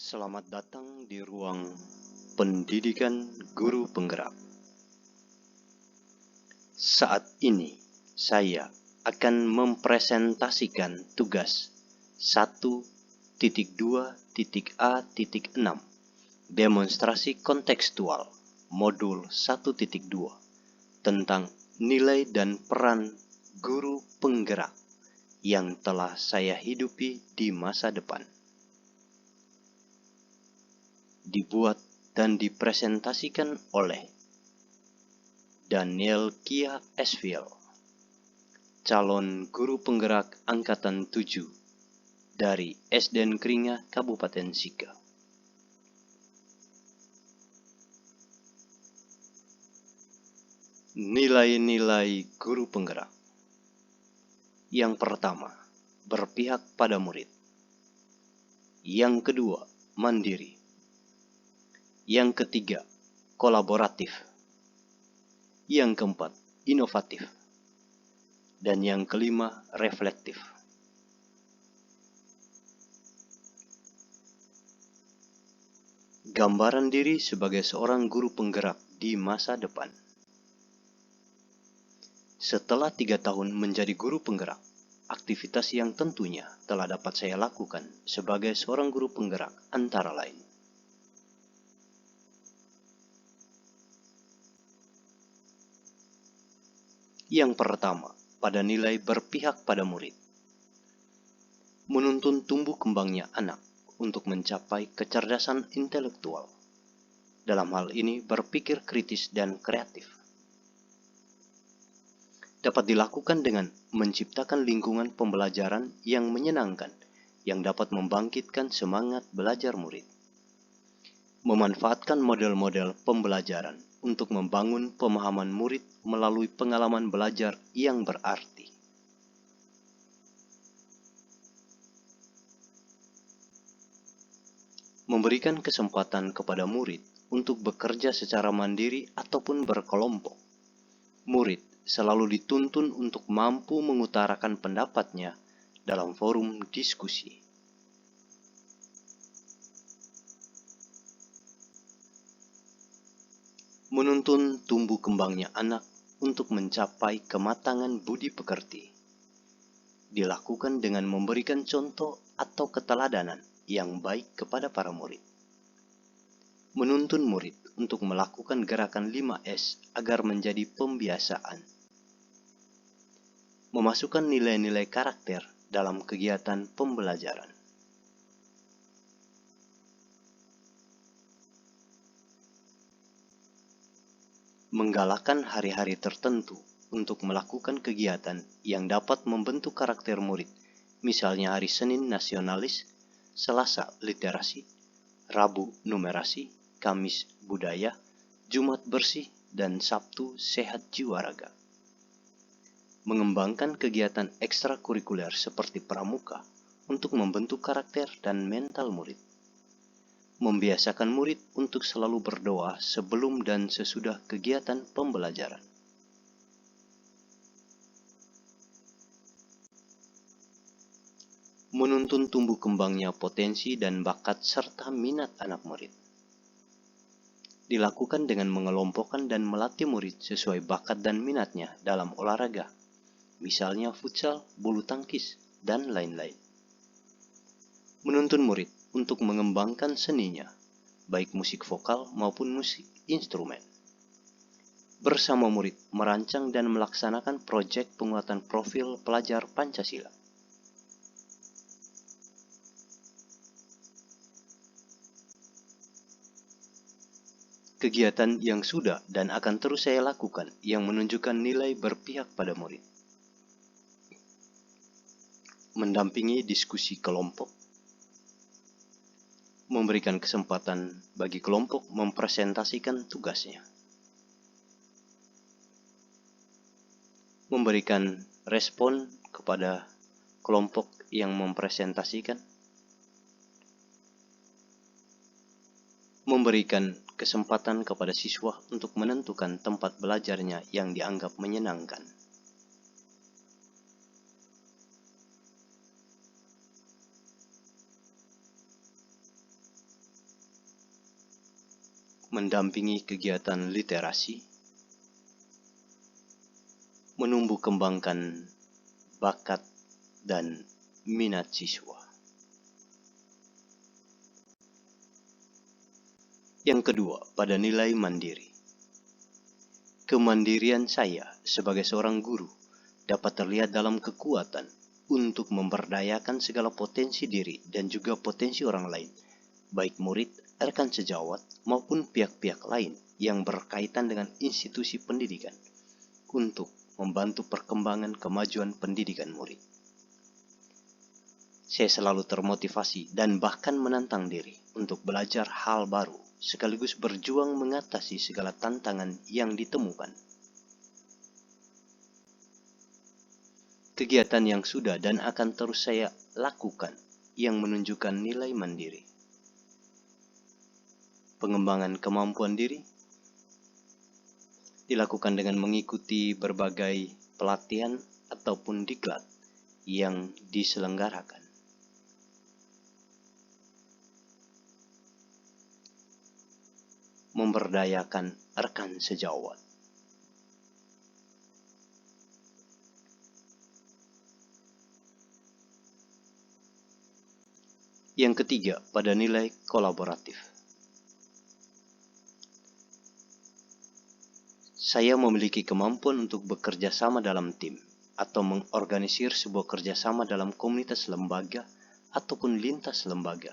Selamat datang di ruang pendidikan guru penggerak. Saat ini saya akan mempresentasikan tugas 1.2.A.6 demonstrasi kontekstual modul 1.2 tentang nilai dan peran guru penggerak yang telah saya hidupi di masa depan. Dibuat dan dipresentasikan oleh Daniel Kia Esfiel, calon guru penggerak Angkatan 7 dari SD Kringa Kabupaten Sika. Nilai-nilai guru penggerak. Yang pertama, berpihak pada murid. Yang kedua, mandiri. Yang ketiga, kolaboratif. Yang keempat, inovatif. Dan yang kelima, reflektif. Gambaran diri sebagai seorang guru penggerak di masa depan. Setelah 3 tahun menjadi guru penggerak, aktivitas yang tentunya telah dapat saya lakukan sebagai seorang guru penggerak antara lain: yang pertama, pada nilai berpihak pada murid. Menuntun tumbuh kembangnya anak untuk mencapai kecerdasan intelektual. Dalam hal ini berpikir kritis dan kreatif. Dapat dilakukan dengan menciptakan lingkungan pembelajaran yang menyenangkan, yang dapat membangkitkan semangat belajar murid. Memanfaatkan model-model pembelajaran untuk membangun pemahaman murid melalui pengalaman belajar yang berarti. Memberikan kesempatan kepada murid untuk bekerja secara mandiri ataupun berkelompok. Murid selalu dituntun untuk mampu mengutarakan pendapatnya dalam forum diskusi. Menuntun tumbuh kembangnya anak untuk mencapai kematangan budi pekerti. Dilakukan dengan memberikan contoh atau keteladanan yang baik kepada para murid. Menuntun murid untuk melakukan gerakan 5S agar menjadi pembiasaan. Memasukkan nilai-nilai karakter dalam kegiatan pembelajaran. Menggalakkan hari-hari tertentu untuk melakukan kegiatan yang dapat membentuk karakter murid, misalnya hari Senin nasionalis, Selasa literasi, Rabu numerasi, Kamis budaya, Jumat bersih, dan Sabtu sehat jiwa raga. Mengembangkan kegiatan ekstrakurikuler seperti pramuka untuk membentuk karakter dan mental murid. Membiasakan murid untuk selalu berdoa sebelum dan sesudah kegiatan pembelajaran. Menuntun tumbuh kembangnya potensi dan bakat serta minat anak murid. Dilakukan dengan mengelompokkan dan melatih murid sesuai bakat dan minatnya dalam olahraga, misalnya futsal, bulu tangkis, dan lain-lain. Menuntun murid untuk mengembangkan seninya, baik musik vokal maupun musik instrumen. Bersama murid merancang dan melaksanakan proyek penguatan profil pelajar Pancasila. Kegiatan yang sudah dan akan terus saya lakukan yang menunjukkan nilai berpihak pada murid. Mendampingi diskusi kelompok. Memberikan kesempatan bagi kelompok mempresentasikan tugasnya. Memberikan respon kepada kelompok yang mempresentasikan. Memberikan kesempatan kepada siswa untuk menentukan tempat belajarnya yang dianggap menyenangkan. mendampingi kegiatan literasi, menumbuh kembangkan bakat dan minat siswa. Yang kedua, pada nilai mandiri. Kemandirian saya sebagai seorang guru dapat terlihat dalam kekuatan untuk memberdayakan segala potensi diri dan juga potensi orang lain, baik murid, rekan sejawat, maupun pihak-pihak lain yang berkaitan dengan institusi pendidikan untuk membantu perkembangan kemajuan pendidikan murid. Saya selalu termotivasi dan bahkan menantang diri untuk belajar hal baru, sekaligus berjuang mengatasi segala tantangan yang ditemukan. Kegiatan yang sudah dan akan terus saya lakukan yang menunjukkan nilai mandiri. Pengembangan kemampuan diri dilakukan dengan mengikuti berbagai pelatihan ataupun diklat yang diselenggarakan. Memberdayakan rekan sejawat. Yang ketiga, pada nilai kolaboratif. Saya memiliki kemampuan untuk bekerja sama dalam tim atau mengorganisir sebuah kerjasama dalam komunitas lembaga ataupun lintas lembaga.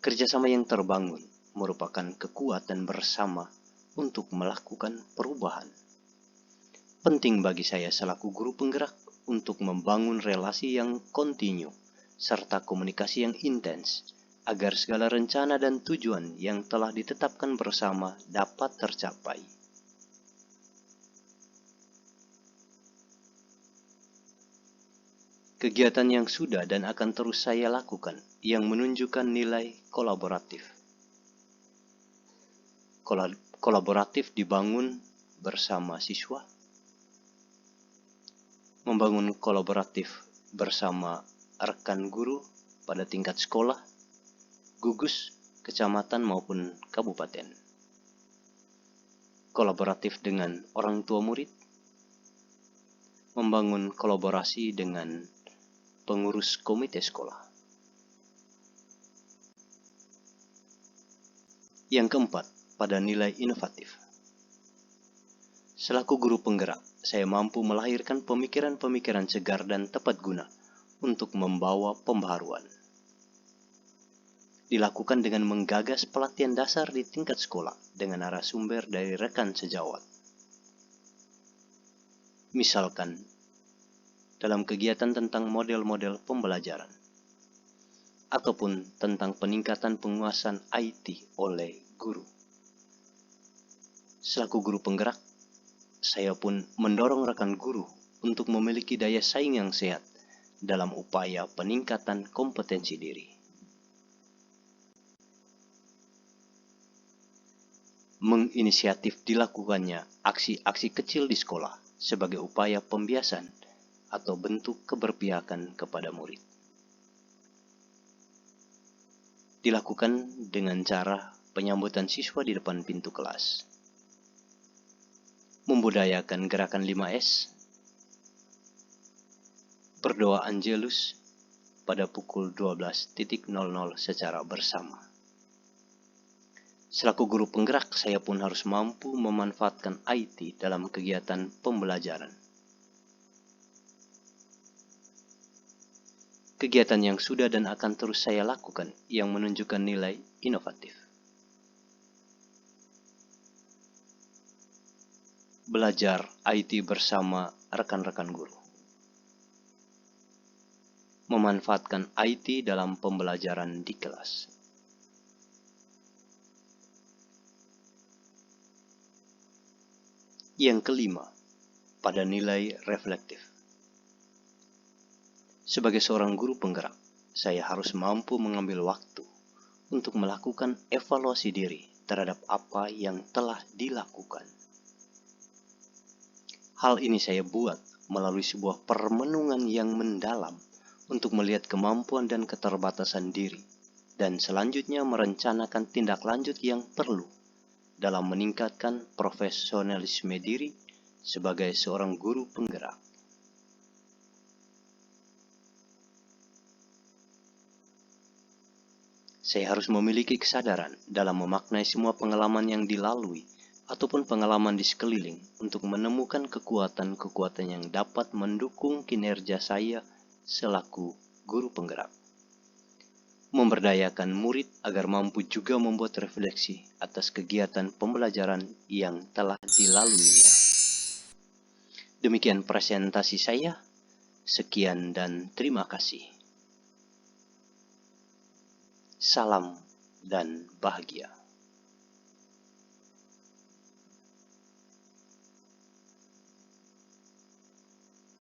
Kerjasama yang terbangun merupakan kekuatan bersama untuk melakukan perubahan. Penting bagi saya selaku guru penggerak untuk membangun relasi yang kontinu serta komunikasi yang intens agar segala rencana dan tujuan yang telah ditetapkan bersama dapat tercapai. Kegiatan yang sudah dan akan terus saya lakukan yang menunjukkan nilai kolaboratif. Kolaboratif dibangun bersama siswa, membangun kolaboratif bersama rekan guru pada tingkat sekolah, gugus, kecamatan maupun kabupaten. Kolaboratif dengan orang tua murid, membangun kolaborasi dengan pengurus komite sekolah. Yang keempat, pada nilai inovatif. Selaku guru penggerak, saya mampu melahirkan pemikiran-pemikiran segar dan tepat guna untuk membawa pembaharuan. Dilakukan dengan menggagas pelatihan dasar di tingkat sekolah dengan narasumber dari rekan sejawat. Misalkan, dalam kegiatan tentang model-model pembelajaran, ataupun tentang peningkatan penguasaan IT oleh guru. Selaku guru penggerak, saya pun mendorong rekan guru untuk memiliki daya saing yang sehat dalam upaya peningkatan kompetensi diri. Menginisiatif dilakukannya aksi-aksi kecil di sekolah sebagai upaya pembiasan atau bentuk keberpihakan kepada murid. Dilakukan dengan cara penyambutan siswa di depan pintu kelas. Membudayakan gerakan 5S, berdoa Angelus pada pukul 12.00 secara bersama. Selaku guru penggerak, saya pun harus mampu memanfaatkan IT dalam kegiatan pembelajaran. Kegiatan yang sudah dan akan terus saya lakukan yang menunjukkan nilai inovatif. Belajar IT bersama rekan-rekan guru. Memanfaatkan IT dalam pembelajaran di kelas. Yang kelima, pada nilai reflektif. Sebagai seorang guru penggerak, saya harus mampu mengambil waktu untuk melakukan evaluasi diri terhadap apa yang telah dilakukan. Hal ini saya buat melalui sebuah permenungan yang mendalam untuk melihat kemampuan dan keterbatasan diri, dan selanjutnya merencanakan tindak lanjut yang perlu dalam meningkatkan profesionalisme diri sebagai seorang guru penggerak. Saya harus memiliki kesadaran dalam memaknai semua pengalaman yang dilalui ataupun pengalaman di sekeliling untuk menemukan kekuatan-kekuatan yang dapat mendukung kinerja saya selaku guru penggerak. Memberdayakan murid agar mampu juga membuat refleksi atas kegiatan pembelajaran yang telah dilaluinya. Demikian presentasi saya. Sekian dan terima kasih. Salam dan bahagia.